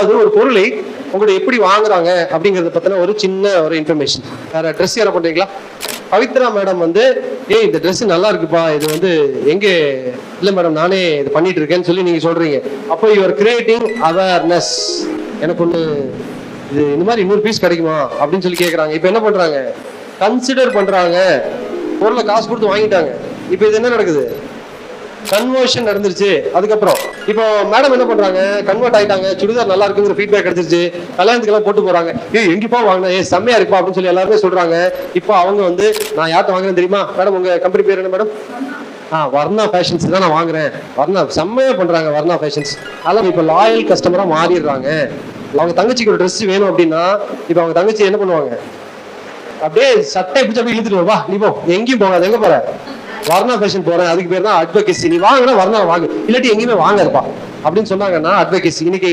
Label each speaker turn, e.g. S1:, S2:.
S1: அது ஒரு பொருளை உங்களை எப்படி வாங்குறாங்க அப்படிங்கறத பத்தின ஒரு சின்ன ஒரு இன்ஃபர்மேஷன். வேற ட்ரெஸ் யார பண்றீங்களா? பவித்ரா மேடம் வந்து இந்த ட்ரெஸ் நல்லா இருக்குப்பா, இது வந்து எங்க இல்ல மேடம் நானே இது பண்ணிட்டு இருக்கேன்னு சொல்லி நீங்க சொல்றீங்க. அப்போ யூஆர் கிரியேட்டிங் அவேர்னஸ். எனக்கு ஒண்ணு இது இந்த மாதிரி இன்னொரு பீஸ் கிடைக்குமா அப்படின்னு சொல்லி கேட்கறாங்க. இப்ப என்ன பண்றாங்க? கன்சிடர் பண்றாங்க. பொருளை காசு கொடுத்து வாங்கிட்டாங்க. இப்ப இது என்ன நடக்குது? கன்வர்ஷன் நடந்துருச்சு. அதுக்கப்புறம் இப்போ மேடம் என்ன பண்றாங்க? கன்வெர்ட் ஆயிட்டாங்க. சுடிதார் நல்லா இருக்குங்கிற ஃபீட்பேக் கிடைச்சிருச்சு. கல்யாணத்துக்கு எல்லாம் போட்டு போறாங்க. எங்கப்பா வாங்கினா செம்மையா இருக்குப்பா அப்படின்னு சொல்லி எல்லாருமே சொல்றாங்க. இப்போ அவங்க வந்து நான் யார்ட்ட வாங்குறேன் தெரியுமா? மேடம் உங்க கம்பெனி பேர் என்ன மேடம்? வர்ணா ஃபேஷன்ஸ் தான் நான் வாங்குறேன். வர்ணா செம்மையா பண்றாங்க. வர்ணா ஃபேஷன்ஸ். அதெல்லாம் இப்போ லாயல் கஸ்டமரா மாறிடுறாங்க. அவங்க தங்கச்சிக்கு ஒரு ட்ரெஸ் வேணும் அப்படின்னா இப்போ அவங்க தங்கச்சி என்ன பண்ணுவாங்க? அப்படியே சட்டை பிடிச்சி அப்படியே இழுத்துட்டு வா, நீ போ, எங்கேயும் போகாது, எங்க போற? வர்ணா ஃபேஷன் போறேன். அதுக்கு பேர் தான் அட்வொகேசி. நீ வாங்கினா வர்ணா வாங்கு, இல்லாட்டி எங்கேயுமே வாங்க இருப்பா அப்படின்னு சொன்னாங்கன்னா அட்வொகேசி. இன்னைக்கு